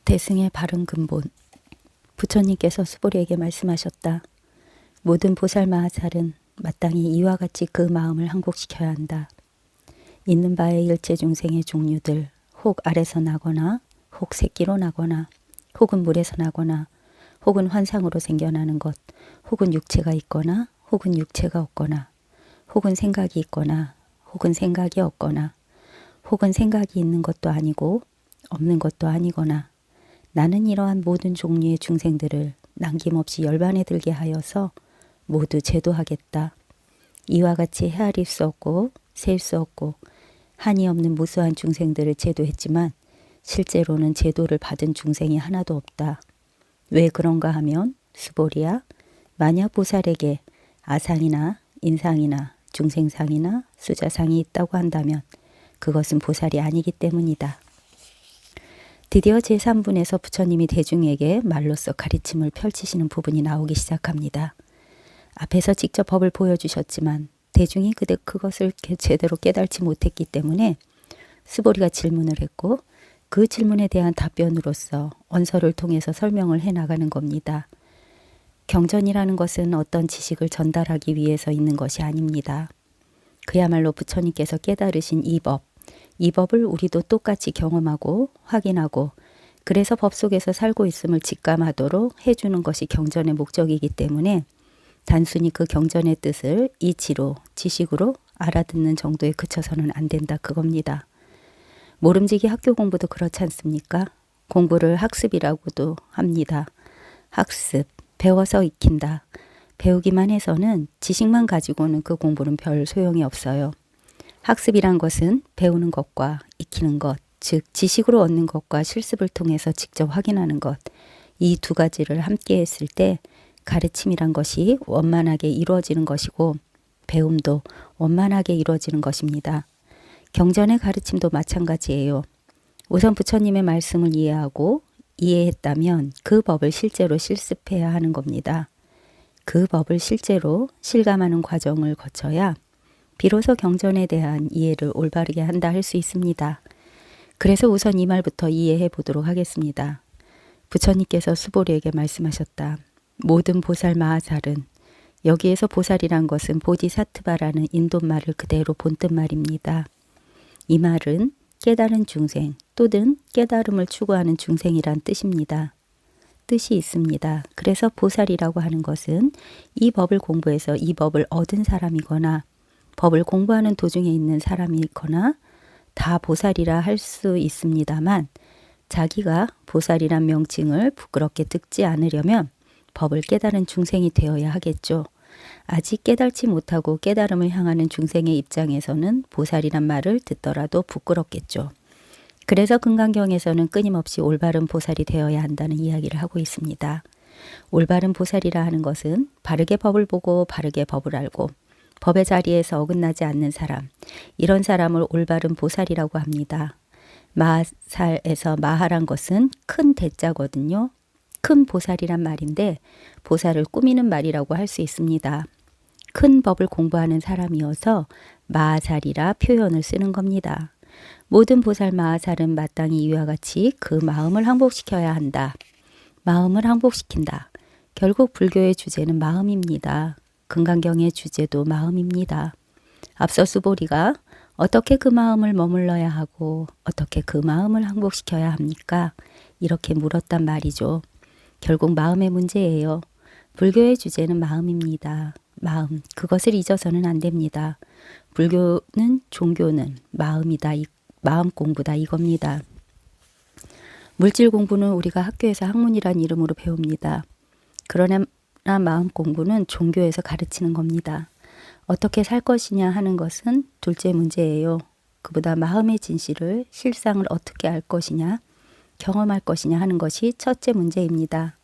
대승의 바른 근본. 부처님께서 수보리에게 말씀하셨다. 모든 보살마하살은 마땅히 이와 같이 그 마음을 항복시켜야 한다. 있는 바의 일체 중생의 종류들, 혹 알에서 나거나 혹 새끼로 나거나 혹은 물에서 나거나 혹은 환상으로 생겨나는 것, 혹은 육체가 있거나 혹은 육체가 없거나 혹은 생각이 있거나 혹은 생각이 없거나 혹은 생각이 있는 것도 아니고 없는 것도 아니거나 나는 이러한 모든 종류의 중생들을 남김없이 열반에 들게 하여서 모두 제도하겠다. 이와 같이 헤아릴 수 없고 셀 수 없고 한이 없는 무수한 중생들을 제도했지만 실제로는 제도를 받은 중생이 하나도 없다. 왜 그런가 하면 수보리야, 만약 보살에게 아상이나 인상이나 중생상이나 수자상이 있다고 한다면 그것은 보살이 아니기 때문이다. 드디어 제3분에서 부처님이 대중에게 말로써 가르침을 펼치시는 부분이 나오기 시작합니다. 앞에서 직접 법을 보여주셨지만 대중이 그것을 제대로 깨달지 못했기 때문에 수보리가 질문을 했고 그 질문에 대한 답변으로서 언서를 통해서 설명을 해나가는 겁니다. 경전이라는 것은 어떤 지식을 전달하기 위해서 있는 것이 아닙니다. 그야말로 부처님께서 깨달으신 이 법을 우리도 똑같이 경험하고 확인하고 그래서 법 속에서 살고 있음을 직감하도록 해주는 것이 경전의 목적이기 때문에 단순히 그 경전의 뜻을 이치로, 지식으로 알아듣는 정도에 그쳐서는 안 된다 그겁니다. 모름지기 학교 공부도 그렇지 않습니까? 공부를 학습이라고도 합니다. 학습, 배워서 익힌다. 배우기만 해서는 지식만 가지고는 그 공부는 별 소용이 없어요. 학습이란 것은 배우는 것과 익히는 것, 즉 지식으로 얻는 것과 실습을 통해서 직접 확인하는 것, 이 두 가지를 함께 했을 때 가르침이란 것이 원만하게 이루어지는 것이고 배움도 원만하게 이루어지는 것입니다. 경전의 가르침도 마찬가지예요. 우선 부처님의 말씀을 이해하고 이해했다면 그 법을 실제로 실습해야 하는 겁니다. 그 법을 실제로 실감하는 과정을 거쳐야 비로소 경전에 대한 이해를 올바르게 한다 할 수 있습니다. 그래서 우선 이 말부터 이해해 보도록 하겠습니다. 부처님께서 수보리에게 말씀하셨다. 모든 보살 마하살은, 여기에서 보살이란 것은 보디사트바라는 인도말을 그대로 본뜻 말입니다. 이 말은 깨달은 중생 또는 깨달음을 추구하는 중생이란 뜻입니다. 뜻이 있습니다. 그래서 보살이라고 하는 것은 이 법을 공부해서 이 법을 얻은 사람이거나 법을 공부하는 도중에 있는 사람이거나 다 보살이라 할 수 있습니다만 자기가 보살이란 명칭을 부끄럽게 듣지 않으려면 법을 깨달은 중생이 되어야 하겠죠. 아직 깨달지 못하고 깨달음을 향하는 중생의 입장에서는 보살이란 말을 듣더라도 부끄럽겠죠. 그래서 금강경에서는 끊임없이 올바른 보살이 되어야 한다는 이야기를 하고 있습니다. 올바른 보살이라 하는 것은 바르게 법을 보고 바르게 법을 알고 법의 자리에서 어긋나지 않는 사람, 이런 사람을 올바른 보살이라고 합니다. 마살에서 마하란 것은 큰 대자거든요. 큰 보살이란 말인데 보살을 꾸미는 말이라고 할 수 있습니다. 큰 법을 공부하는 사람이어서 마하살이라 표현을 쓰는 겁니다. 모든 보살 마하살은 마땅히 이와 같이 그 마음을 항복시켜야 한다. 마음을 항복시킨다. 결국 불교의 주제는 마음입니다. 금강경의 주제도 마음입니다. 앞서 수보리가 어떻게 그 마음을 머물러야 하고 어떻게 그 마음을 항복시켜야 합니까? 이렇게 물었단 말이죠. 결국 마음의 문제예요. 불교의 주제는 마음입니다. 마음, 그것을 잊어서는 안 됩니다. 불교는 종교는 마음이다, 마음 공부다 이겁니다. 물질 공부는 우리가 학교에서 학문이란 이름으로 배웁니다. 그러나 마음 공부는 종교에서 가르치는 겁니다. 어떻게 살 것이냐 하는 것은 둘째 문제예요. 그보다 마음의 진실을, 실상을 어떻게 알 것이냐, 경험할 것이냐 하는 것이 첫째 문제입니다.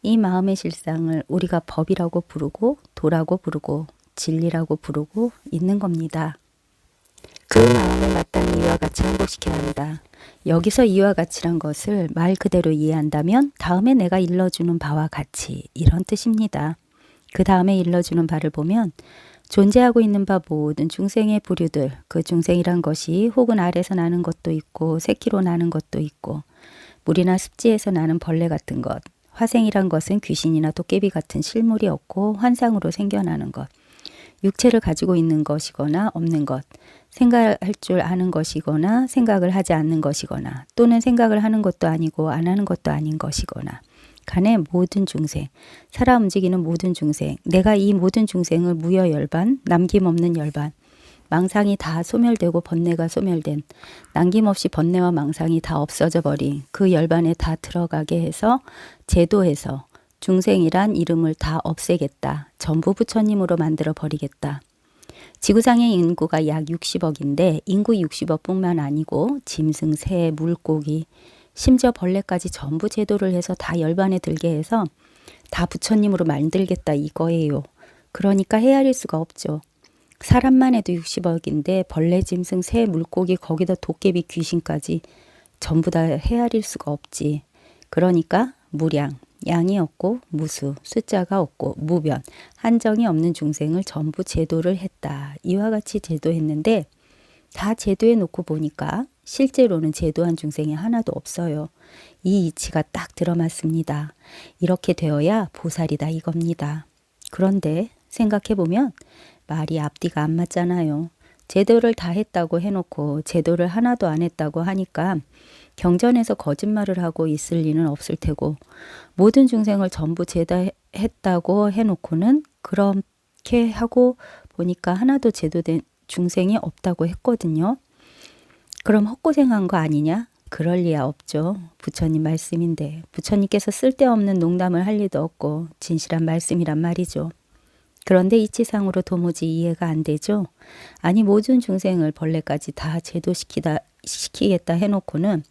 이 마음의 실상을 우리가 법이라고 부르고 도라고 부르고 진리라고 부르고 있는 겁니다. 그 마음을 마땅히 이와 같이 항복시켜야 한다. 여기서 이와 같이란 것을 말 그대로 이해한다면 다음에 내가 일러주는 바와 같이 이런 뜻입니다. 그 다음에 일러주는 바를 보면 존재하고 있는 바 모든 중생의 부류들, 그 중생이란 것이 혹은 알에서 나는 것도 있고 새끼로 나는 것도 있고 물이나 습지에서 나는 벌레 같은 것, 화생이란 것은 귀신이나 도깨비 같은 실물이 없고 환상으로 생겨나는 것, 육체를 가지고 있는 것이거나 없는 것, 생각할 줄 아는 것이거나 생각을 하지 않는 것이거나 또는 생각을 하는 것도 아니고 안 하는 것도 아닌 것이거나 간의 모든 중생, 살아 움직이는 모든 중생, 내가 이 모든 중생을 무여열반, 남김없는 열반, 망상이 다 소멸되고 번뇌가 소멸된, 남김없이 번뇌와 망상이 다 없어져 버린 그 열반에 다 들어가게 해서 제도해서 중생이란 이름을 다 없애겠다. 전부 부처님으로 만들어 버리겠다. 지구상의 인구가 약 60억인데 인구 60억뿐만 아니고 짐승, 새, 물고기, 심지어 벌레까지 전부 제도를 해서 다 열반에 들게 해서 다 부처님으로 만들겠다 이거예요. 그러니까 헤아릴 수가 없죠. 사람만 해도 60억인데 벌레, 짐승, 새, 물고기, 거기다 도깨비, 귀신까지 전부 다 헤아릴 수가 없지. 그러니까 무량, 양이 없고 무수, 숫자가 없고 무변, 한정이 없는 중생을 전부 제도를 했다. 이와 같이 제도했는데 다 제도해 놓고 보니까 실제로는 제도한 중생이 하나도 없어요. 이 이치가 딱 들어맞습니다. 이렇게 되어야 보살이다 이겁니다. 그런데 생각해보면 말이 앞뒤가 안 맞잖아요. 제도를 다 했다고 해놓고 제도를 하나도 안 했다고 하니까 경전에서 거짓말을 하고 있을 리는 없을 테고 모든 중생을 전부 제도했다고 해놓고는 그렇게 하고 보니까 하나도 제도된 중생이 없다고 했거든요. 그럼 헛고생한 거 아니냐? 그럴 리야 없죠. 부처님 말씀인데 부처님께서 쓸데없는 농담을 할 리도 없고 진실한 말씀이란 말이죠. 그런데 이치상으로 도무지 이해가 안 되죠. 아니 모든 중생을 벌레까지 다 제도시키겠다 해놓고는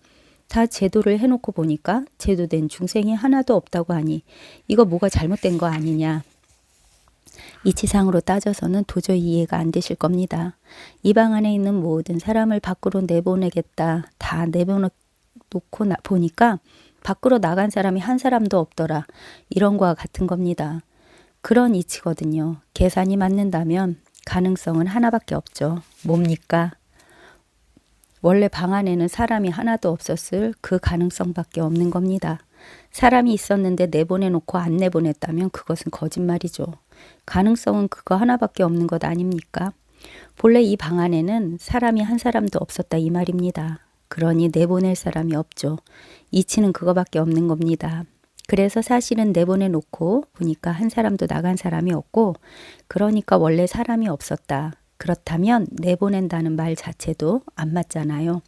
다 제도를 해놓고 보니까 제도된 중생이 하나도 없다고 하니 이거 뭐가 잘못된 거 아니냐. 이치상으로 따져서는 도저히 이해가 안 되실 겁니다. 이 방 안에 있는 모든 사람을 밖으로 내보내겠다. 다 내보놓고 보니까 밖으로 나간 사람이 한 사람도 없더라. 이런 거와 같은 겁니다. 그런 이치거든요. 계산이 맞는다면 가능성은 하나밖에 없죠. 뭡니까? 원래 방 안에는 사람이 하나도 없었을 그 가능성밖에 없는 겁니다. 사람이 있었는데 내보내놓고 안 내보냈다면 그것은 거짓말이죠. 가능성은 그거 하나밖에 없는 것 아닙니까? 본래 이 방 안에는 사람이 한 사람도 없었다 이 말입니다. 그러니 내보낼 사람이 없죠. 이치는 그거밖에 없는 겁니다. 그래서 사실은 내보내놓고 보니까 한 사람도 나간 사람이 없고 그러니까 원래 사람이 없었다. 그렇다면 내보낸다는 말 자체도 안 맞잖아요.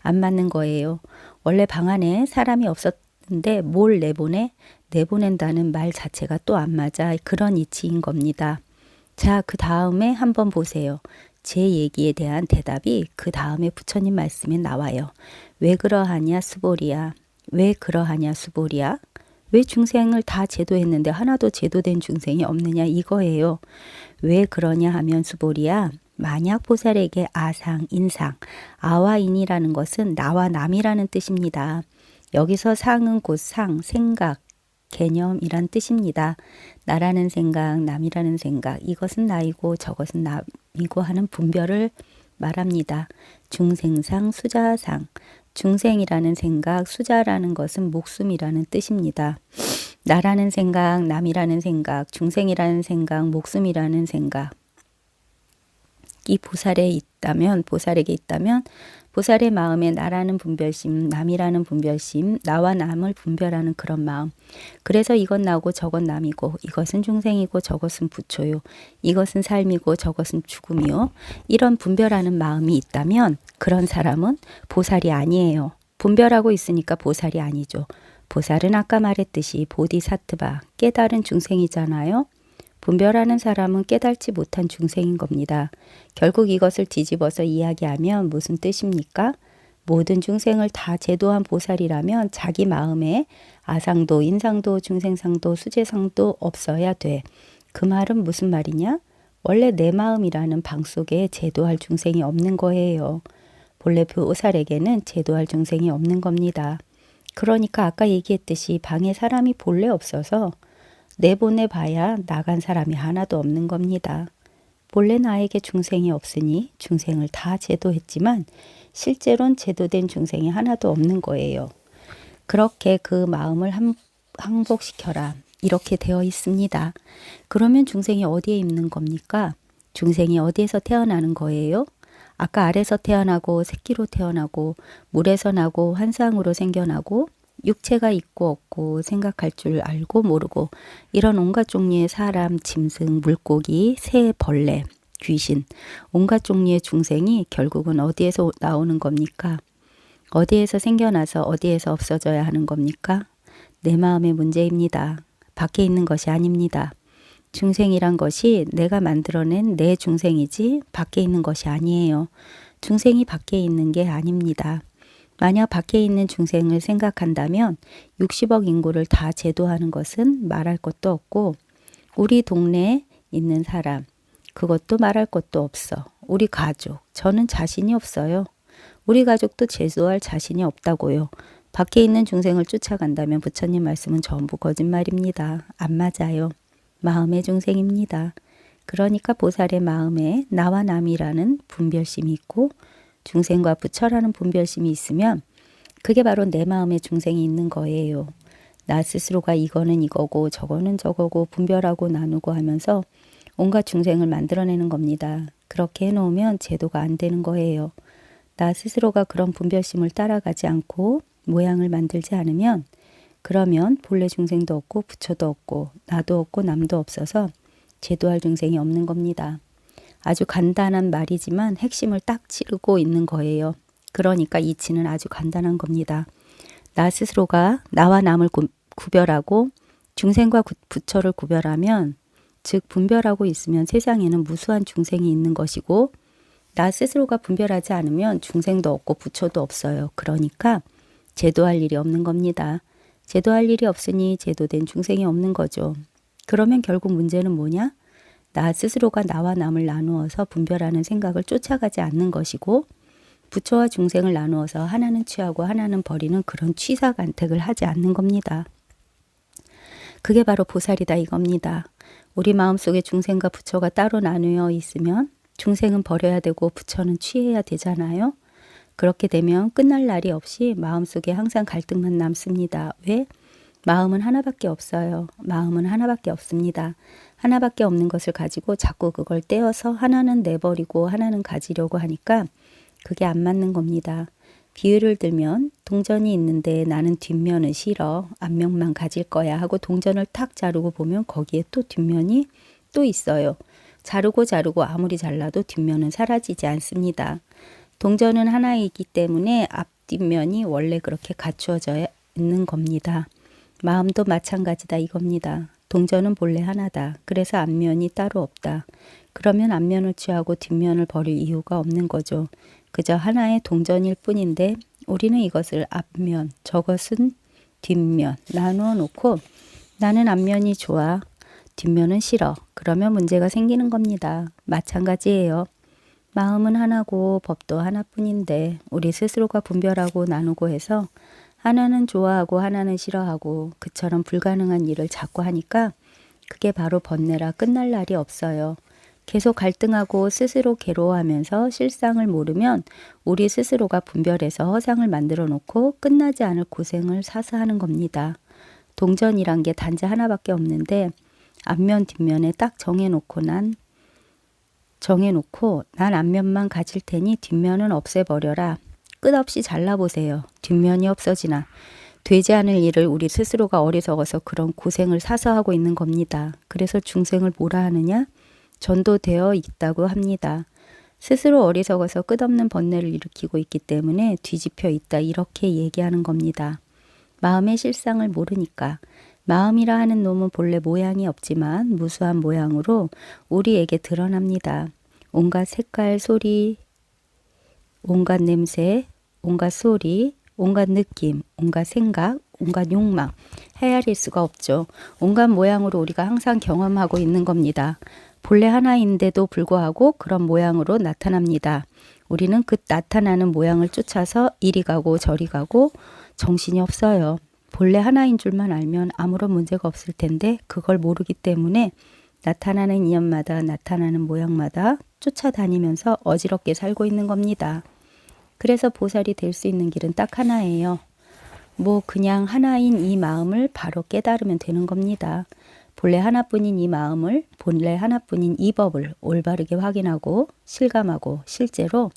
안 맞는 거예요. 원래 방 안에 사람이 없었는데 뭘 내보내? 내보낸다는 말 자체가 또 안 맞아. 그런 이치인 겁니다. 자, 그 다음에 한번 보세요. 제 얘기에 대한 대답이 그 다음에 부처님 말씀에 나와요. 왜 그러하냐 수보리야. 왜 그러하냐 수보리야. 왜 중생을 다 제도했는데 하나도 제도된 중생이 없느냐 이거예요. 왜 그러냐 하면 수보리야. 만약 보살에게 아상, 인상, 아와 인이라는 것은 나와 남이라는 뜻입니다. 여기서 상은 곧 상, 생각, 개념이란 뜻입니다. 나라는 생각, 남이라는 생각, 이것은 나이고 저것은 남이고 하는 분별을 말합니다. 중생상, 수자상, 중생이라는 생각, 수자라는 것은 목숨이라는 뜻입니다. 나라는 생각, 남이라는 생각, 중생이라는 생각, 목숨이라는 생각. 이 보살에게 있다면 보살의 마음에 나라는 분별심, 남이라는 분별심, 나와 남을 분별하는 그런 마음. 그래서 이건 나고 저건 남이고 이것은 중생이고 저것은 부초요. 이것은 삶이고 저것은 죽음이요. 이런 분별하는 마음이 있다면 그런 사람은 보살이 아니에요. 분별하고 있으니까 보살이 아니죠. 보살은 아까 말했듯이 보디사트바, 깨달은 중생이잖아요. 분별하는 사람은 깨달지 못한 중생인 겁니다. 결국 이것을 뒤집어서 이야기하면 무슨 뜻입니까? 모든 중생을 다 제도한 보살이라면 자기 마음에 아상도, 인상도, 중생상도, 수제상도 없어야 돼. 그 말은 무슨 말이냐? 원래 내 마음이라는 방 속에 제도할 중생이 없는 거예요. 본래 보살에게는 제도할 중생이 없는 겁니다. 그러니까 아까 얘기했듯이 방에 사람이 본래 없어서 내보내 봐야 나간 사람이 하나도 없는 겁니다. 본래 나에게 중생이 없으니 중생을 다 제도했지만 실제로는 제도된 중생이 하나도 없는 거예요. 그렇게 그 마음을 항복시켜라. 이렇게 되어 있습니다. 그러면 중생이 어디에 있는 겁니까? 중생이 어디에서 태어나는 거예요? 아까 알에서 태어나고 새끼로 태어나고 물에서 나고 환상으로 생겨나고 육체가 있고 없고 생각할 줄 알고 모르고 이런 온갖 종류의 사람, 짐승, 물고기, 새, 벌레, 귀신 온갖 종류의 중생이 결국은 어디에서 나오는 겁니까? 어디에서 생겨나서 어디에서 없어져야 하는 겁니까? 내 마음의 문제입니다. 밖에 있는 것이 아닙니다. 중생이란 것이 내가 만들어낸 내 중생이지 밖에 있는 것이 아니에요. 중생이 밖에 있는 게 아닙니다. 만약 밖에 있는 중생을 생각한다면 60억 인구를 다 제도하는 것은 말할 것도 없고 우리 동네에 있는 사람 그것도 말할 것도 없어. 우리 가족 저는 자신이 없어요. 우리 가족도 제도할 자신이 없다고요. 밖에 있는 중생을 쫓아간다면 부처님 말씀은 전부 거짓말입니다. 안 맞아요. 마음의 중생입니다. 그러니까 보살의 마음에 나와 남이라는 분별심이 있고 중생과 부처라는 분별심이 있으면 그게 바로 내 마음의 중생이 있는 거예요. 나 스스로가 이거는 이거고 저거는 저거고 분별하고 나누고 하면서 온갖 중생을 만들어내는 겁니다. 그렇게 해놓으면 제도가 안 되는 거예요. 나 스스로가 그런 분별심을 따라가지 않고 모양을 만들지 않으면 그러면 본래 중생도 없고 부처도 없고 나도 없고 남도 없어서 제도할 중생이 없는 겁니다. 아주 간단한 말이지만 핵심을 딱 찌르고 있는 거예요. 그러니까 이치는 아주 간단한 겁니다. 나 스스로가 나와 남을 구별하고 중생과 부처를 구별하면 즉 분별하고 있으면 세상에는 무수한 중생이 있는 것이고 나 스스로가 분별하지 않으면 중생도 없고 부처도 없어요. 그러니까 제도할 일이 없는 겁니다. 제도할 일이 없으니 제도된 중생이 없는 거죠. 그러면 결국 문제는 뭐냐? 나 스스로가 나와 남을 나누어서 분별하는 생각을 쫓아가지 않는 것이고 부처와 중생을 나누어서 하나는 취하고 하나는 버리는 그런 취사간택을 하지 않는 겁니다. 그게 바로 보살이다 이겁니다. 우리 마음속에 중생과 부처가 따로 나누어 있으면 중생은 버려야 되고 부처는 취해야 되잖아요. 그렇게 되면 끝날 날이 없이 마음속에 항상 갈등만 남습니다. 왜? 마음은 하나밖에 없어요. 마음은 하나밖에 없습니다. 하나밖에 없는 것을 가지고 자꾸 그걸 떼어서 하나는 내버리고 하나는 가지려고 하니까 그게 안 맞는 겁니다. 비유를 들면 동전이 있는데 나는 뒷면은 싫어. 앞면만 가질 거야 하고 동전을 탁 자르고 보면 거기에 또 뒷면이 또 있어요. 자르고 아무리 잘라도 뒷면은 사라지지 않습니다. 동전은 하나이기 때문에 앞뒷면이 원래 그렇게 갖추어져 있는 겁니다. 마음도 마찬가지다 이겁니다. 동전은 본래 하나다. 그래서 앞면이 따로 없다. 그러면 앞면을 취하고 뒷면을 버릴 이유가 없는 거죠. 그저 하나의 동전일 뿐인데 우리는 이것을 앞면, 저것은 뒷면 나누어 놓고 나는 앞면이 좋아, 뒷면은 싫어. 그러면 문제가 생기는 겁니다. 마찬가지예요. 마음은 하나고 법도 하나뿐인데 우리 스스로가 분별하고 나누고 해서 하나는 좋아하고 하나는 싫어하고 그처럼 불가능한 일을 자꾸 하니까 그게 바로 번뇌라 끝날 날이 없어요. 계속 갈등하고 스스로 괴로워하면서 실상을 모르면 우리 스스로가 분별해서 허상을 만들어 놓고 끝나지 않을 고생을 사서 하는 겁니다. 동전이란 게 단지 하나밖에 없는데 앞면 뒷면에 딱 정해놓고 난 앞면만 가질 테니 뒷면은 없애버려라. 끝없이 잘라보세요. 뒷면이 없어지나. 되지 않을 일을 우리 스스로가 어리석어서 그런 고생을 사서 하고 있는 겁니다. 그래서 중생을 뭐라 하느냐? 전도되어 있다고 합니다. 스스로 어리석어서 끝없는 번뇌를 일으키고 있기 때문에 뒤집혀 있다 이렇게 얘기하는 겁니다. 마음의 실상을 모르니까 마음이라 하는 놈은 본래 모양이 없지만 무수한 모양으로 우리에게 드러납니다. 온갖 색깔, 소리, 온갖 냄새, 온갖 소리, 온갖 느낌, 온갖 생각, 온갖 욕망, 헤아릴 수가 없죠. 온갖 모양으로 우리가 항상 경험하고 있는 겁니다. 본래 하나인데도 불구하고 그런 모양으로 나타납니다. 우리는 그 나타나는 모양을 쫓아서 이리 가고 저리 가고 정신이 없어요. 본래 하나인 줄만 알면 아무런 문제가 없을 텐데 그걸 모르기 때문에 나타나는 인연마다 나타나는 모양마다 쫓아다니면서 어지럽게 살고 있는 겁니다. 그래서 보살이 될 수 있는 길은 딱 하나예요. 뭐 그냥 하나인 이 마음을 바로 깨달으면 되는 겁니다. 본래 하나뿐인 이 마음을, 본래 하나뿐인 이 법을 올바르게 확인하고 실감하고 실제로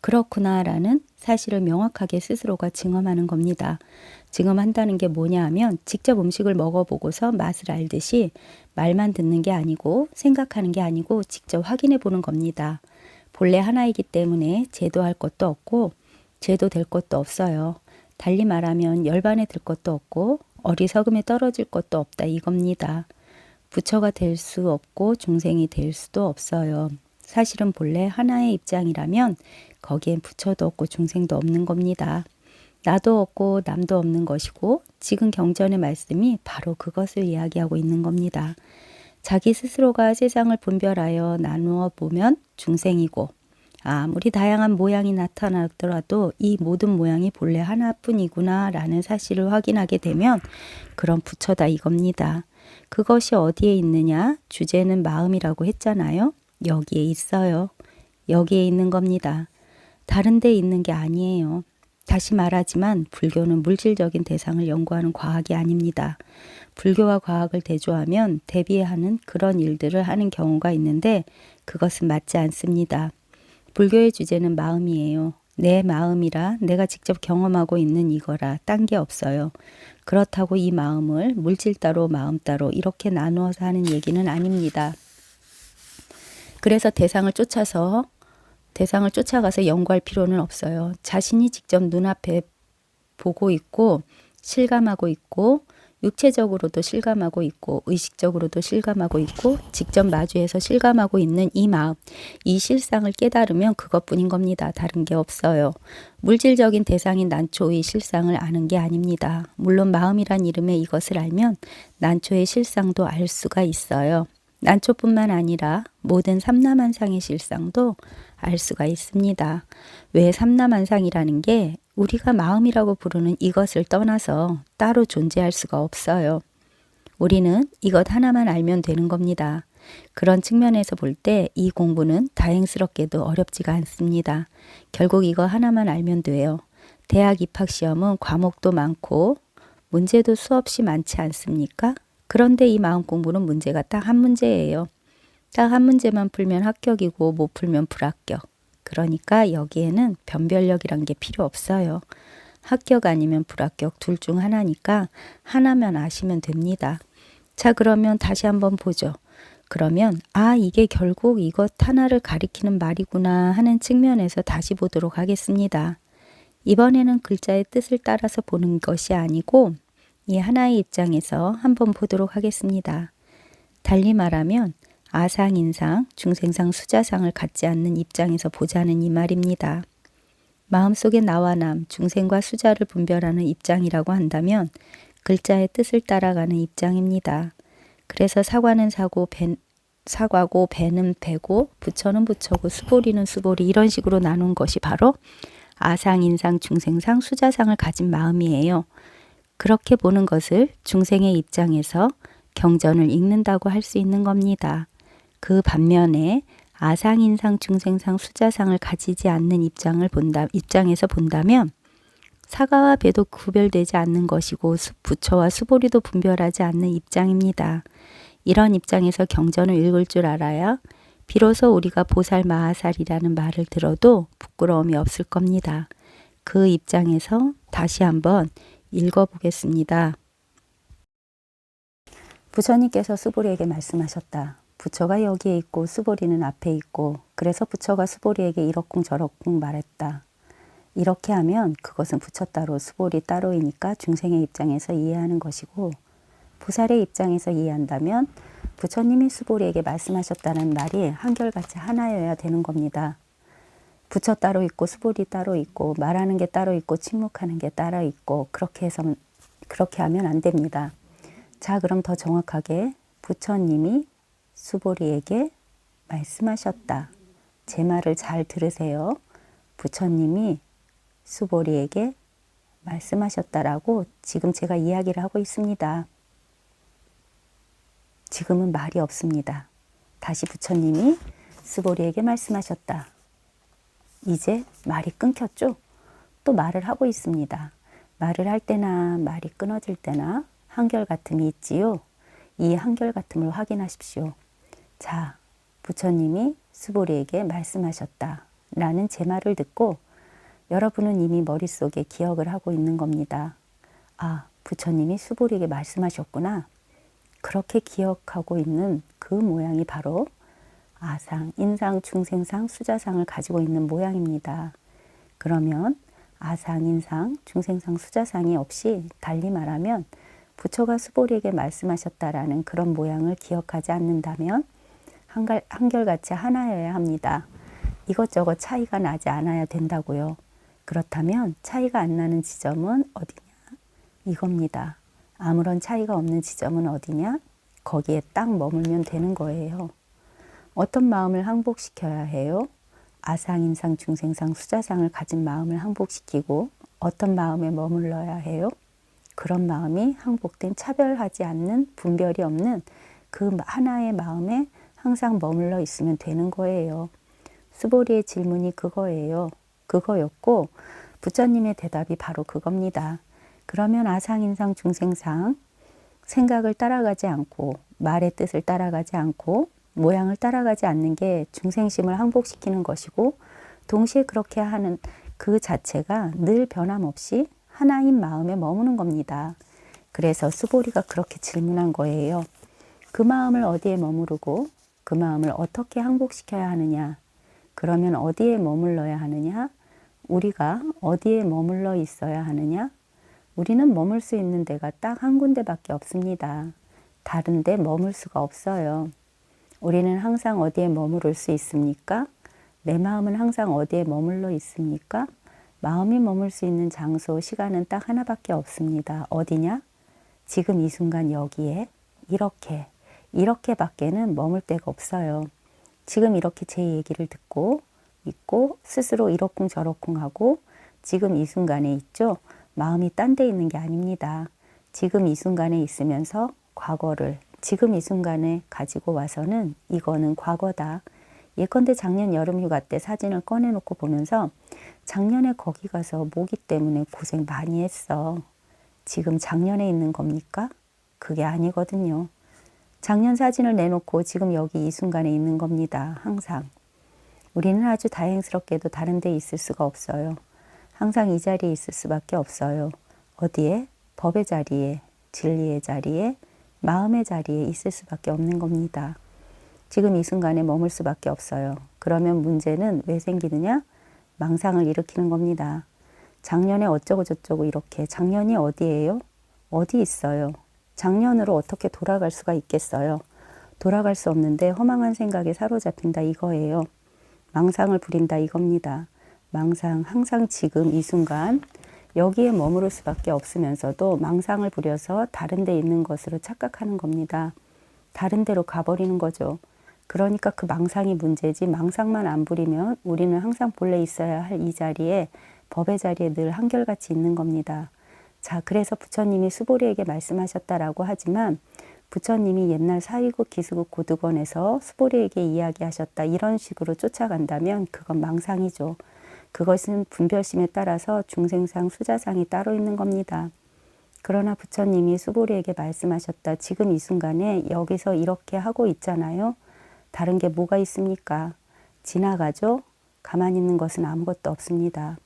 그렇구나라는 사실을 명확하게 스스로가 증험하는 겁니다. 증험한다는 게 뭐냐 하면 직접 음식을 먹어보고서 맛을 알듯이 말만 듣는 게 아니고 생각하는 게 아니고 직접 확인해 보는 겁니다. 본래 하나이기 때문에 제도할 것도 없고 제도될 것도 없어요. 달리 말하면 열반에 들 것도 없고 어리석음에 떨어질 것도 없다 이겁니다. 부처가 될 수 없고 중생이 될 수도 없어요. 사실은 본래 하나의 입장이라면 거기엔 부처도 없고 중생도 없는 겁니다. 나도 없고 남도 없는 것이고 지금 경전의 말씀이 바로 그것을 이야기하고 있는 겁니다. 자기 스스로가 세상을 분별하여 나누어 보면 중생이고 아무리 다양한 모양이 나타나더라도 이 모든 모양이 본래 하나뿐이구나 라는 사실을 확인하게 되면 그런 부처다 이겁니다. 그것이 어디에 있느냐? 주제는 마음이라고 했잖아요. 여기에 있어요. 여기에 있는 겁니다. 다른 데 있는 게 아니에요. 다시 말하지만 불교는 물질적인 대상을 연구하는 과학이 아닙니다. 불교와 과학을 대조하면 대비하는 그런 일들을 하는 경우가 있는데 그것은 맞지 않습니다. 불교의 주제는 마음이에요. 내 마음이라 내가 직접 경험하고 있는 이거라 딴 게 없어요. 그렇다고 이 마음을 물질 따로 마음 따로 이렇게 나누어서 하는 얘기는 아닙니다. 그래서 대상을 쫓아가서 연구할 필요는 없어요. 자신이 직접 눈앞에 보고 있고 실감하고 있고 육체적으로도 실감하고 있고 의식적으로도 실감하고 있고 직접 마주해서 실감하고 있는 이 마음, 이 실상을 깨달으면 그것뿐인 겁니다. 다른 게 없어요. 물질적인 대상인 난초의 실상을 아는 게 아닙니다. 물론 마음이란 이름의 이것을 알면 난초의 실상도 알 수가 있어요. 난초뿐만 아니라 모든 삼라만상의 실상도 알 수가 있습니다. 왜 삼라만상이라는 게 우리가 마음이라고 부르는 이것을 떠나서 따로 존재할 수가 없어요. 우리는 이것 하나만 알면 되는 겁니다. 그런 측면에서 볼 때 이 공부는 다행스럽게도 어렵지가 않습니다. 결국 이거 하나만 알면 돼요. 대학 입학시험은 과목도 많고 문제도 수없이 많지 않습니까? 그런데 이 마음 공부는 문제가 딱 한 문제예요. 딱 한 문제만 풀면 합격이고 못 풀면 불합격. 그러니까 여기에는 변별력이란 게 필요 없어요. 합격 아니면 불합격 둘 중 하나니까 하나만 아시면 됩니다. 자, 그러면 다시 한번 보죠. 그러면 이게 결국 이것 하나를 가리키는 말이구나 하는 측면에서 다시 보도록 하겠습니다. 이번에는 글자의 뜻을 따라서 보는 것이 아니고 이 하나의 입장에서 한번 보도록 하겠습니다. 달리 말하면 아상, 인상, 중생상, 수자상을 갖지 않는 입장에서 보자는 이 말입니다. 마음속에 나와 남, 중생과 수자를 분별하는 입장이라고 한다면 글자의 뜻을 따라가는 입장입니다. 그래서 사과는 사과고 배는 배고 부처는 부처고 수보리는 수보리 이런 식으로 나눈 것이 바로 아상, 인상, 중생상, 수자상을 가진 마음이에요. 그렇게 보는 것을 중생의 입장에서 경전을 읽는다고 할 수 있는 겁니다. 그 반면에 아상, 인상, 중생상, 수자상을 가지지 않는 입장에서 본다면 사과와 배도 구별되지 않는 것이고 부처와 수보리도 분별하지 않는 입장입니다. 이런 입장에서 경전을 읽을 줄 알아야 비로소 우리가 보살 마하살이라는 말을 들어도 부끄러움이 없을 겁니다. 그 입장에서 다시 한번 읽어보겠습니다. 부처님께서 수보리에게 말씀하셨다. 부처가 여기에 있고 수보리는 앞에 있고 그래서 부처가 수보리에게 이러쿵저러쿵 말했다. 이렇게 하면 그것은 부처 따로 수보리 따로이니까 중생의 입장에서 이해하는 것이고 보살의 입장에서 이해한다면 부처님이 수보리에게 말씀하셨다는 말이 한결같이 하나여야 되는 겁니다. 부처 따로 있고 수보리 따로 있고 말하는 게 따로 있고 침묵하는 게 따로 있고 그렇게 하면 안 됩니다. 자, 그럼 더 정확하게 부처님이 수보리에게 말씀하셨다. 제 말을 잘 들으세요. 부처님이 수보리에게 말씀하셨다라고 지금 제가 이야기를 하고 있습니다. 지금은 말이 없습니다. 다시 부처님이 스보리에게 말씀하셨다. 이제 말이 끊겼죠? 또 말을 하고 있습니다. 말을 할 때나 말이 끊어질 때나 한결같음이 있지요. 이 한결같음을 확인하십시오. 자, 부처님이 스보리에게 말씀하셨다. 라는 제 말을 듣고 여러분은 이미 머릿속에 기억을 하고 있는 겁니다. 아, 부처님이 스보리에게 말씀하셨구나. 그렇게 기억하고 있는 그 모양이 바로 아상, 인상, 중생상, 수자상을 가지고 있는 모양입니다. 그러면 아상, 인상, 중생상, 수자상이 없이 달리 말하면 부처가 스보리에게 말씀하셨다라는 그런 모양을 기억하지 않는다면 한결같이 하나여야 합니다. 이것저것 차이가 나지 않아야 된다고요. 그렇다면 차이가 안 나는 지점은 어디냐? 이겁니다. 아무런 차이가 없는 지점은 어디냐? 거기에 딱 머물면 되는 거예요. 어떤 마음을 항복시켜야 해요? 아상인상, 중생상, 수자상을 가진 마음을 항복시키고 어떤 마음에 머물러야 해요? 그런 마음이 항복된 차별하지 않는 분별이 없는 그 하나의 마음에 항상 머물러 있으면 되는 거예요. 스보리의 질문이 그거예요. 그거였고 부처님의 대답이 바로 그겁니다. 그러면 아상인상, 중생상 생각을 따라가지 않고 말의 뜻을 따라가지 않고 모양을 따라가지 않는 게 중생심을 항복시키는 것이고 동시에 그렇게 하는 그 자체가 늘 변함없이 하나인 마음에 머무는 겁니다. 그래서 스보리가 그렇게 질문한 거예요. 그 마음을 어디에 머무르고 그 마음을 어떻게 항복시켜야 하느냐? 그러면 어디에 머물러야 하느냐? 우리가 어디에 머물러 있어야 하느냐? 우리는 머물 수 있는 데가 딱 한 군데밖에 없습니다. 다른 데 머물 수가 없어요. 우리는 항상 어디에 머무를 수 있습니까? 내 마음은 항상 어디에 머물러 있습니까? 마음이 머물 수 있는 장소, 시간은 딱 하나밖에 없습니다. 어디냐? 지금 이 순간 여기에 이렇게밖에는 머물 데가 없어요. 지금 이렇게 제 얘기를 듣고 있고 스스로 이러쿵저러쿵 하고 지금 이 순간에 있죠? 마음이 딴 데 있는 게 아닙니다. 지금 이 순간에 있으면서 과거를 지금 이 순간에 가지고 와서는 이거는 과거다. 예컨대 작년 여름휴가 때 사진을 꺼내놓고 보면서 작년에 거기 가서 모기 때문에 고생 많이 했어. 지금 작년에 있는 겁니까? 그게 아니거든요. 작년 사진을 내놓고 지금 여기 이 순간에 있는 겁니다. 항상. 우리는 아주 다행스럽게도 다른 데 있을 수가 없어요. 항상 이 자리에 있을 수밖에 없어요. 어디에? 법의 자리에, 진리의 자리에, 마음의 자리에 있을 수밖에 없는 겁니다. 지금 이 순간에 머물 수밖에 없어요. 그러면 문제는 왜 생기느냐? 망상을 일으키는 겁니다. 작년에 어쩌고 저쩌고 이렇게. 작년이 어디예요? 어디 있어요? 작년으로 어떻게 돌아갈 수가 있겠어요? 돌아갈 수 없는데 허망한 생각에 사로잡힌다 이거예요. 망상을 부린다 이겁니다. 망상, 항상 지금 이 순간 여기에 머무를 수밖에 없으면서도 망상을 부려서 다른 데 있는 것으로 착각하는 겁니다. 다른 데로 가버리는 거죠. 그러니까 그 망상이 문제지 망상만 안 부리면 우리는 항상 본래 있어야 할 이 자리에 법의 자리에 늘 한결같이 있는 겁니다. 자, 그래서 부처님이 스보리에게 말씀하셨다라고 하지만 부처님이 옛날 사위국 기수국 고득원에서 스보리에게 이야기하셨다 이런 식으로 쫓아간다면 그건 망상이죠. 그것은 분별심에 따라서 중생상, 수자상이 따로 있는 겁니다. 그러나 부처님이 스보리에게 말씀하셨다. 지금 이 순간에 여기서 이렇게 하고 있잖아요. 다른 게 뭐가 있습니까? 지나가죠? 가만히 있는 것은 아무것도 없습니다.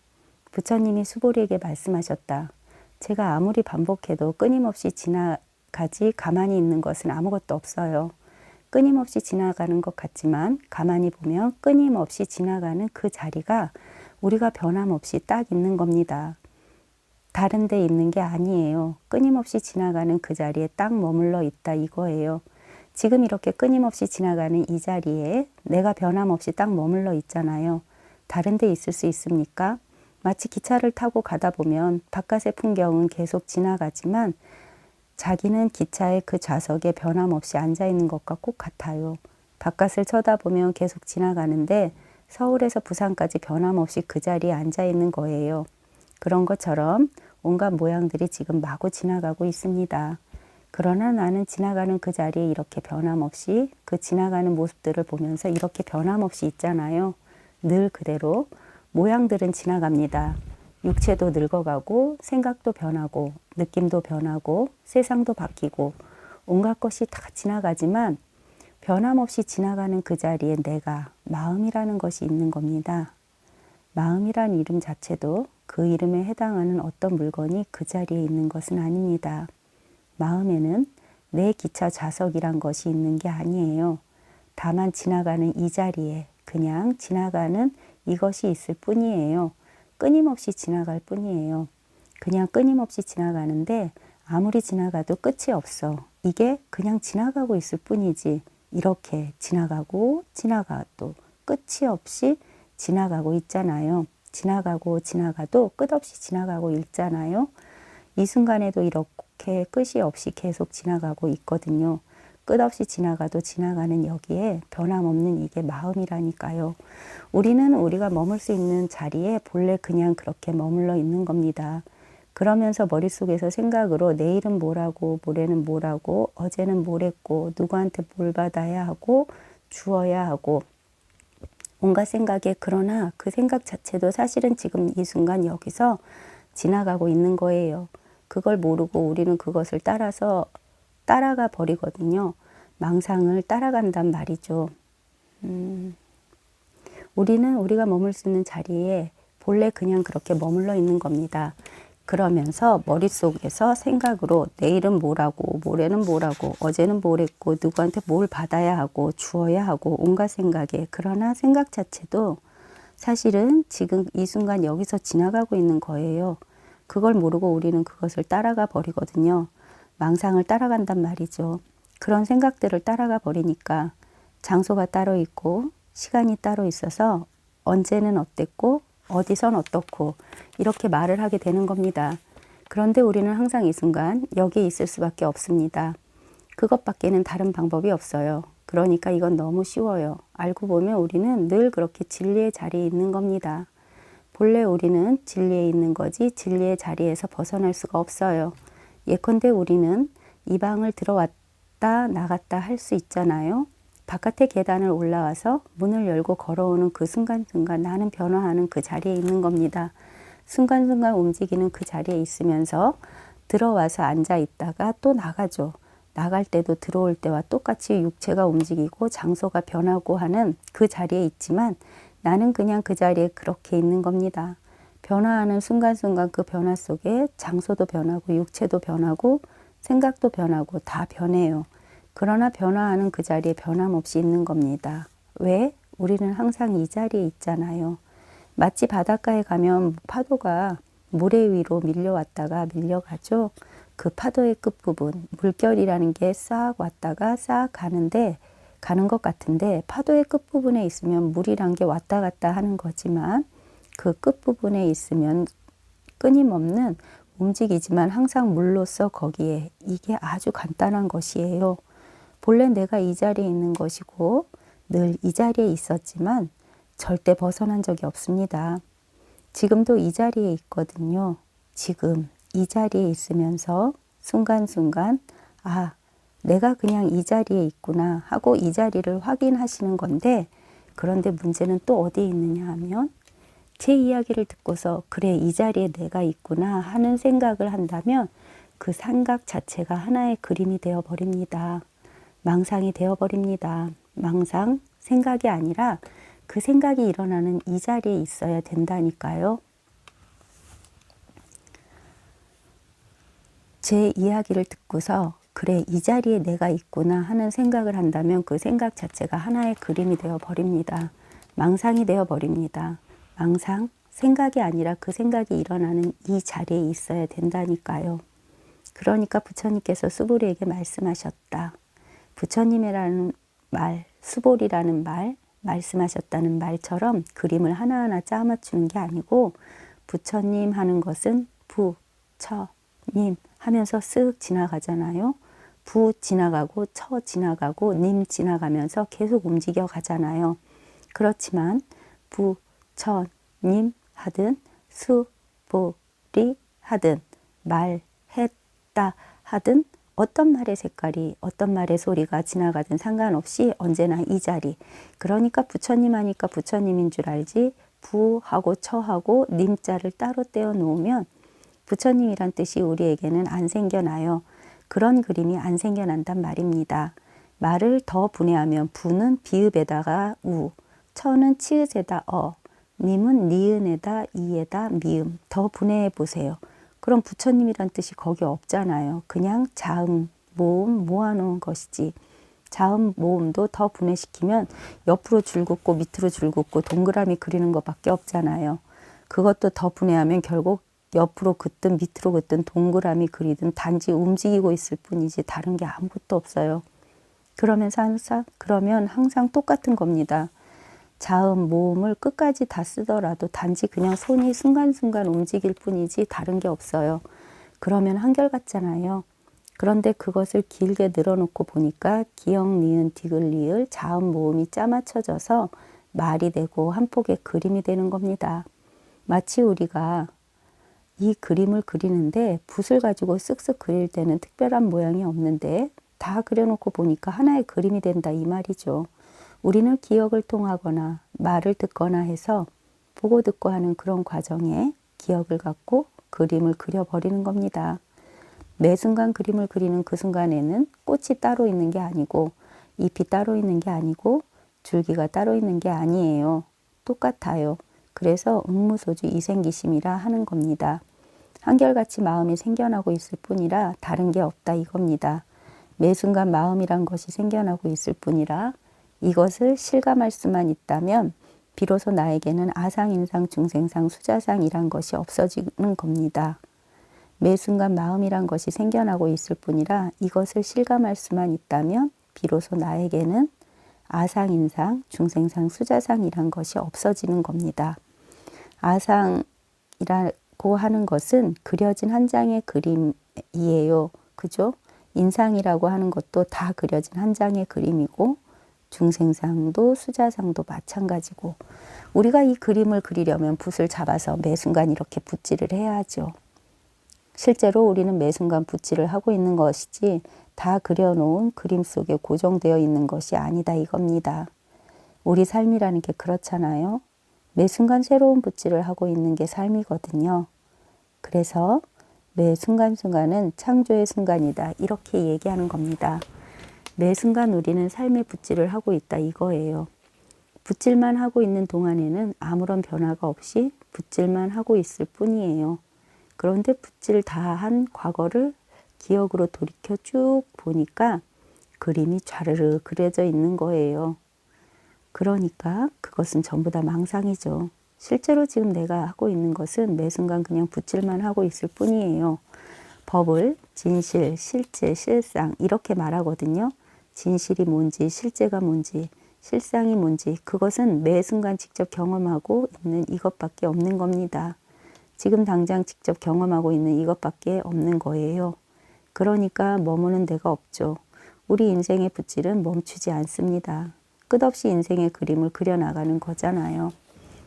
부처님이 스보리에게 말씀하셨다. 제가 아무리 반복해도 끊임없이 지나가지 가만히 있는 것은 아무것도 없어요. 끊임없이 지나가는 것 같지만 가만히 보면 끊임없이 지나가는 그 자리가 우리가 변함없이 딱 있는 겁니다. 다른 데 있는 게 아니에요. 끊임없이 지나가는 그 자리에 딱 머물러 있다 이거예요. 지금 이렇게 끊임없이 지나가는 이 자리에 내가 변함없이 딱 머물러 있잖아요. 다른 데 있을 수 있습니까? 마치 기차를 타고 가다 보면 바깥의 풍경은 계속 지나가지만 자기는 기차의 그 좌석에 변함없이 앉아있는 것과 꼭 같아요. 바깥을 쳐다보면 계속 지나가는데 서울에서 부산까지 변함없이 그 자리에 앉아있는 거예요. 그런 것처럼 온갖 모양들이 지금 마구 지나가고 있습니다. 그러나 나는 지나가는 그 자리에 이렇게 변함없이 그 지나가는 모습들을 보면서 이렇게 변함없이 있잖아요. 늘 그대로 모양들은 지나갑니다. 육체도 늙어가고 생각도 변하고 느낌도 변하고 세상도 바뀌고 온갖 것이 다 지나가지만 변함없이 지나가는 그 자리에 내가 마음이라는 것이 있는 겁니다. 마음이란 이름 자체도 그 이름에 해당하는 어떤 물건이 그 자리에 있는 것은 아닙니다. 마음에는 내 기차 좌석이란 것이 있는 게 아니에요. 다만 지나가는 이 자리에 그냥 지나가는 이것이 있을 뿐이에요. 끊임없이 지나갈 뿐이에요. 그냥 끊임없이 지나가는데 아무리 지나가도 끝이 없어. 이게 그냥 지나가고 있을 뿐이지. 이렇게 지나가고 지나가도 끝이 없이 지나가고 있잖아요. 지나가고 지나가도 끝없이 지나가고 있잖아요. 이 순간에도 이렇게 끝이 없이 계속 지나가고 있거든요. 끝없이 지나가도 지나가는 여기에 변함없는 이게 마음이라니까요. 우리는 우리가 머물 수 있는 자리에 본래 그냥 그렇게 머물러 있는 겁니다. 그러면서 머릿속에서 생각으로 내일은 뭐라고, 모레는 뭐라고, 어제는 뭐랬고, 누구한테 뭘 받아야 하고, 주어야 하고, 온갖 생각에 그러나 그 생각 자체도 사실은 지금 이 순간 여기서 지나가고 있는 거예요. 그걸 모르고 우리는 그것을 따라가 버리거든요. 망상을 따라간단 말이죠. 우리는 우리가 머물 수 있는 자리에 본래 그냥 그렇게 머물러 있는 겁니다. 그러면서 머릿속에서 생각으로 내일은 뭐라고, 모레는 뭐라고, 어제는 뭐랬고, 누구한테 뭘 받아야 하고, 주어야 하고, 온갖 생각에. 그러나 생각 자체도 사실은 지금 이 순간 여기서 지나가고 있는 거예요. 그걸 모르고 우리는 그것을 따라가 버리거든요. 망상을 따라간단 말이죠. 그런 생각들을 따라가 버리니까 장소가 따로 있고 시간이 따로 있어서 언제는 어땠고 어디선 어떻고 이렇게 말을 하게 되는 겁니다. 그런데 우리는 항상 이 순간 여기에 있을 수밖에 없습니다. 그것밖에는 다른 방법이 없어요. 그러니까 이건 너무 쉬워요. 알고 보면 우리는 늘 그렇게 진리의 자리에 있는 겁니다. 본래 우리는 진리에 있는 거지 진리의 자리에서 벗어날 수가 없어요. 예컨대 우리는 이 방을 들어왔다 나갔다 할 수 있잖아요. 바깥의 계단을 올라와서 문을 열고 걸어오는 그 순간순간 나는 변화하는 그 자리에 있는 겁니다. 순간순간 움직이는 그 자리에 있으면서 들어와서 앉아 있다가 또 나가죠. 나갈 때도 들어올 때와 똑같이 육체가 움직이고 장소가 변하고 하는 그 자리에 있지만 나는 그냥 그 자리에 그렇게 있는 겁니다. 변화하는 순간순간 그 변화 속에 장소도 변하고 육체도 변하고 생각도 변하고 다 변해요. 그러나 변화하는 그 자리에 변함없이 있는 겁니다. 왜? 우리는 항상 이 자리에 있잖아요. 마치 바닷가에 가면 파도가 모래 위로 밀려왔다가 밀려가죠. 그 파도의 끝부분, 물결이라는 게 싹 왔다가 싹 가는 것 같은데 파도의 끝부분에 있으면 물이란 게 왔다 갔다 하는 거지만 그 끝부분에 있으면 끊임없는 움직이지만 항상 물로서 거기에 이게 아주 간단한 것이에요. 본래 내가 이 자리에 있는 것이고 늘 이 자리에 있었지만 절대 벗어난 적이 없습니다. 지금도 이 자리에 있거든요. 지금 이 자리에 있으면서 순간순간 아, 내가 그냥 이 자리에 있구나 하고 이 자리를 확인하시는 건데 그런데 문제는 또 어디에 있느냐 하면 제 이야기를 듣고서 그래 이 자리에 내가 있구나 하는 생각을 한다면 그 생각 자체가 하나의 그림이 되어 버립니다. 망상이 되어 버립니다. 망상, 생각이 아니라 그 생각이 일어나는 이 자리에 있어야 된다니까요. 제 이야기를 듣고서 그래 이 자리에 내가 있구나 하는 생각을 한다면 그 생각 자체가 하나의 그림이 되어 버립니다. 망상이 되어 버립니다. 망상, 생각이 아니라 그 생각이 일어나는 이 자리에 있어야 된다니까요. 그러니까 부처님께서 수보리에게 말씀하셨다. 부처님이라는 말, 수보리라는 말, 말씀하셨다는 말처럼 그림을 하나하나 짜맞추는 게 아니고 부처님 하는 것은 부처님 하면서 쓱 지나가잖아요. 부 지나가고 처 지나가고 님 지나가면서 계속 움직여 가잖아요. 그렇지만 부처님 하든 수보리 하든 말했다 하든 어떤 말의 색깔이, 어떤 말의 소리가 지나가든 상관없이 언제나 이 자리. 그러니까 부처님 하니까 부처님인 줄 알지, 부하고 처하고 님자를 따로 떼어 놓으면 부처님이란 뜻이 우리에게는 안 생겨나요. 그런 그림이 안 생겨난단 말입니다. 말을 더 분해하면 부는 비읍에다가 우, 처는 치읓에다 어, 님은 니은에다 이에다 미음. 더 분해해 보세요. 그럼 부처님이란 뜻이 거기 없잖아요. 그냥 자음, 모음 모아놓은 것이지. 자음, 모음도 더 분해시키면 옆으로 줄긋고 밑으로 줄긋고 동그라미 그리는 것밖에 없잖아요. 그것도 더 분해하면 결국 옆으로 긋든 밑으로 긋든 동그라미 그리든 단지 움직이고 있을 뿐이지 다른 게 아무것도 없어요. 그러면 항상 똑같은 겁니다. 자음, 모음을 끝까지 다 쓰더라도 단지 그냥 손이 순간순간 움직일 뿐이지 다른 게 없어요. 그러면 한결같잖아요. 그런데 그것을 길게 늘어놓고 보니까 기역, 니은, 디귿, 리을, 자음, 모음이 짜맞춰져서 말이 되고 한 폭의 그림이 되는 겁니다. 마치 우리가 이 그림을 그리는데 붓을 가지고 쓱쓱 그릴 때는 특별한 모양이 없는데 다 그려놓고 보니까 하나의 그림이 된다 이 말이죠. 우리는 기억을 통하거나 말을 듣거나 해서 보고 듣고 하는 그런 과정에 기억을 갖고 그림을 그려버리는 겁니다. 매 순간 그림을 그리는 그 순간에는 꽃이 따로 있는 게 아니고 잎이 따로 있는 게 아니고 줄기가 따로 있는 게 아니에요. 똑같아요. 그래서 응무소주 이생기심이라 하는 겁니다. 한결같이 마음이 생겨나고 있을 뿐이라 다른 게 없다 이겁니다. 매 순간 마음이란 것이 생겨나고 있을 뿐이라 이것을 실감할 수만 있다면 비로소 나에게는 아상, 인상, 중생상, 수자상이란 것이 없어지는 겁니다. 매 순간 마음이란 것이 생겨나고 있을 뿐이라 이것을 실감할 수만 있다면 비로소 나에게는 아상, 인상, 중생상, 수자상이란 것이 없어지는 겁니다. 아상이라고 하는 것은 그려진 한 장의 그림이에요. 그죠? 인상이라고 하는 것도 다 그려진 한 장의 그림이고 중생상도 수자상도 마찬가지고 우리가 이 그림을 그리려면 붓을 잡아서 매 순간 이렇게 붓질을 해야 하죠. 실제로 우리는 매 순간 붓질을 하고 있는 것이지 다 그려놓은 그림 속에 고정되어 있는 것이 아니다 이겁니다. 우리 삶이라는 게 그렇잖아요. 매 순간 새로운 붓질을 하고 있는 게 삶이거든요. 그래서 매 순간순간은 창조의 순간이다 이렇게 얘기하는 겁니다. 매 순간 우리는 삶의 붓질을 하고 있다 이거예요. 붓질만 하고 있는 동안에는 아무런 변화가 없이 붓질만 하고 있을 뿐이에요. 그런데 붓질 다 한 과거를 기억으로 돌이켜 쭉 보니까 그림이 좌르르 그려져 있는 거예요. 그러니까 그것은 전부 다 망상이죠. 실제로 지금 내가 하고 있는 것은 매 순간 그냥 붓질만 하고 있을 뿐이에요. 법을 진실, 실제, 실상 이렇게 말하거든요. 진실이 뭔지, 실제가 뭔지, 실상이 뭔지 그것은 매 순간 직접 경험하고 있는 이것밖에 없는 겁니다. 지금 당장 직접 경험하고 있는 이것밖에 없는 거예요. 그러니까 머무는 데가 없죠. 우리 인생의 붓질은 멈추지 않습니다. 끝없이 인생의 그림을 그려나가는 거잖아요.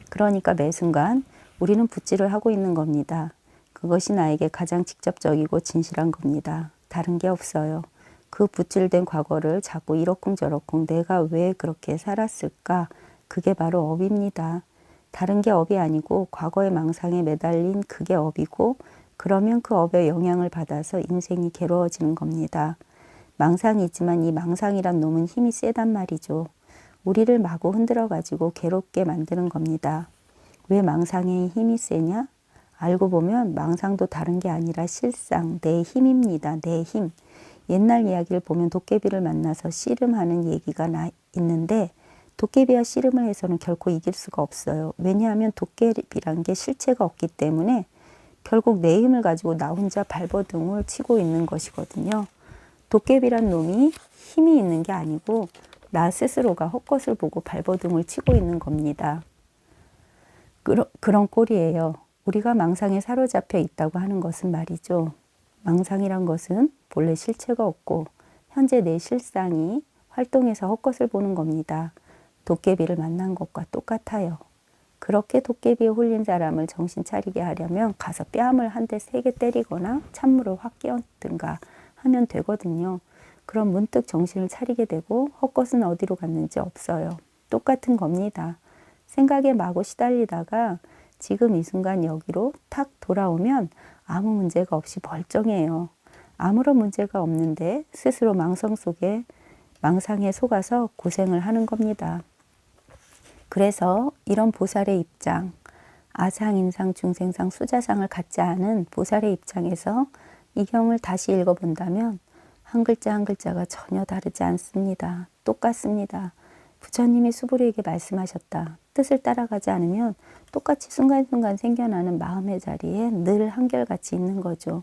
그러니까 매 순간 우리는 붓질을 하고 있는 겁니다. 그것이 나에게 가장 직접적이고 진실한 겁니다. 다른 게 없어요. 그 붓질된 과거를 자꾸 이러쿵저러쿵 내가 왜 그렇게 살았을까? 그게 바로 업입니다. 다른 게 업이 아니고 과거의 망상에 매달린 그게 업이고 그러면 그 업의 영향을 받아서 인생이 괴로워지는 겁니다. 망상이 있지만 이 망상이란 놈은 힘이 세단 말이죠. 우리를 마구 흔들어가지고 괴롭게 만드는 겁니다. 왜 망상의 힘이 세냐? 알고 보면 망상도 다른 게 아니라 실상, 내 힘입니다. 내 힘. 옛날 이야기를 보면 도깨비를 만나서 씨름하는 얘기가 있는데 도깨비와 씨름을 해서는 결코 이길 수가 없어요. 왜냐하면 도깨비란 게 실체가 없기 때문에 결국 내 힘을 가지고 나 혼자 발버둥을 치고 있는 것이거든요. 도깨비란 놈이 힘이 있는 게 아니고 나 스스로가 헛것을 보고 발버둥을 치고 있는 겁니다. 그런 꼴이에요. 우리가 망상에 사로잡혀 있다고 하는 것은 말이죠. 망상이란 것은 본래 실체가 없고 현재 내 실상이 활동해서 헛것을 보는 겁니다. 도깨비를 만난 것과 똑같아요. 그렇게 도깨비에 홀린 사람을 정신 차리게 하려면 가서 뺨을 한 대 세게 때리거나 찬물을 확 끼얹든가 하면 되거든요. 그럼 문득 정신을 차리게 되고 헛것은 어디로 갔는지 없어요. 똑같은 겁니다. 생각에 마구 시달리다가 지금 이 순간 여기로 탁 돌아오면 아무 문제가 없이 멀쩡해요. 아무런 문제가 없는데 스스로 망상에 속아서 고생을 하는 겁니다. 그래서 이런 보살의 입장, 아상, 인상, 중생상, 수자상을 갖지 않은 보살의 입장에서 이 경을 다시 읽어본다면 한 글자 한 글자가 전혀 다르지 않습니다. 똑같습니다. 부처님이 수부리에게 말씀하셨다. 뜻을 따라가지 않으면 똑같이 순간순간 생겨나는 마음의 자리에 늘 한결같이 있는 거죠.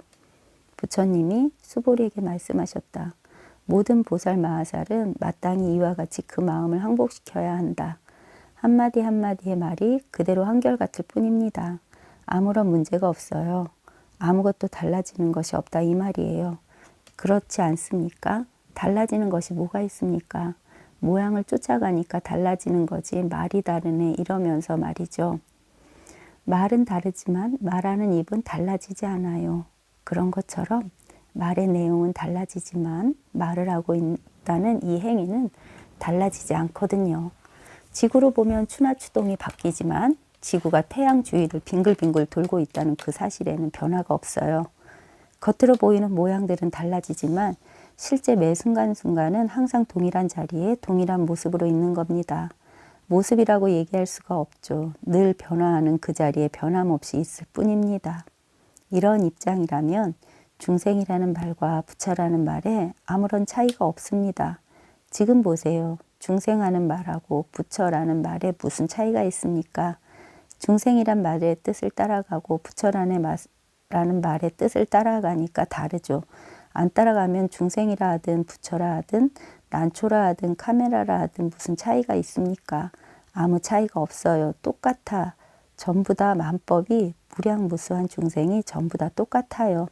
부처님이 수보리에게 말씀하셨다. 모든 보살 마하살은 마땅히 이와 같이 그 마음을 항복시켜야 한다. 한마디 한마디의 말이 그대로 한결같을 뿐입니다. 아무런 문제가 없어요. 아무것도 달라지는 것이 없다 이 말이에요. 그렇지 않습니까? 달라지는 것이 뭐가 있습니까? 모양을 쫓아가니까 달라지는 거지 말이 다르네 이러면서 말이죠. 말은 다르지만 말하는 입은 달라지지 않아요. 그런 것처럼 말의 내용은 달라지지만 말을 하고 있다는 이 행위는 달라지지 않거든요. 지구로 보면 추나추동이 바뀌지만 지구가 태양 주위를 빙글빙글 돌고 있다는 그 사실에는 변화가 없어요. 겉으로 보이는 모양들은 달라지지만 실제 매 순간순간은 항상 동일한 자리에 동일한 모습으로 있는 겁니다. 모습이라고 얘기할 수가 없죠. 늘 변화하는 그 자리에 변함없이 있을 뿐입니다. 이런 입장이라면 중생이라는 말과 부처라는 말에 아무런 차이가 없습니다. 지금 보세요. 중생하는 말하고 부처라는 말에 무슨 차이가 있습니까? 중생이란 말의 뜻을 따라가고 부처라는 말의 뜻을 따라가니까 다르죠. 안 따라가면 중생이라 하든 부처라 하든 난초라 하든 카메라라 하든 무슨 차이가 있습니까? 아무 차이가 없어요. 똑같아. 전부 다 만법이 무량무수한 중생이 전부 다 똑같아요.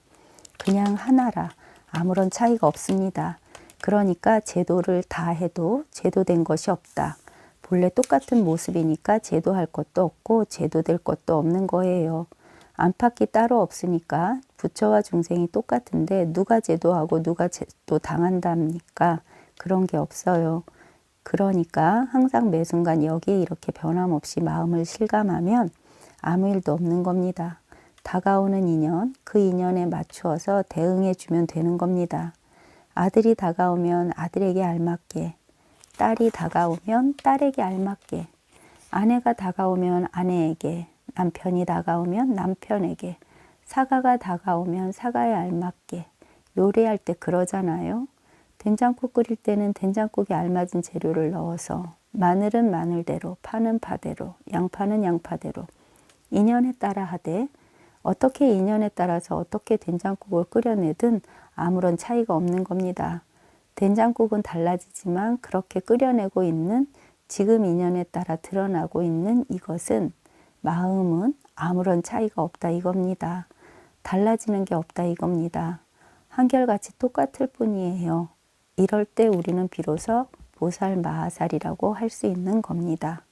그냥 하나라. 아무런 차이가 없습니다. 그러니까 제도를 다 해도 제도된 것이 없다. 본래 똑같은 모습이니까 제도할 것도 없고 제도될 것도 없는 거예요. 안팎이 따로 없으니까 부처와 중생이 똑같은데 누가 제도하고 누가 제도 당한답니까? 그런 게 없어요. 그러니까 항상 매 순간 여기에 이렇게 변함없이 마음을 실감하면 아무 일도 없는 겁니다. 다가오는 인연, 그 인연에 맞추어서 대응해 주면 되는 겁니다. 아들이 다가오면 아들에게 알맞게, 딸이 다가오면 딸에게 알맞게, 아내가 다가오면 아내에게, 남편이 다가오면 남편에게, 사과가 다가오면 사과에 알맞게, 요리할 때 그러잖아요. 된장국 끓일 때는 된장국에 알맞은 재료를 넣어서 마늘은 마늘대로, 파는 파대로, 양파는 양파대로 인연에 따라 하되 어떻게 인연에 따라서 어떻게 된장국을 끓여내든 아무런 차이가 없는 겁니다. 된장국은 달라지지만 그렇게 끓여내고 있는 지금 인연에 따라 드러나고 있는 이것은 마음은 아무런 차이가 없다 이겁니다. 달라지는 게 없다 이겁니다. 한결같이 똑같을 뿐이에요. 이럴 때 우리는 비로소 보살 마하살이라고 할 수 있는 겁니다.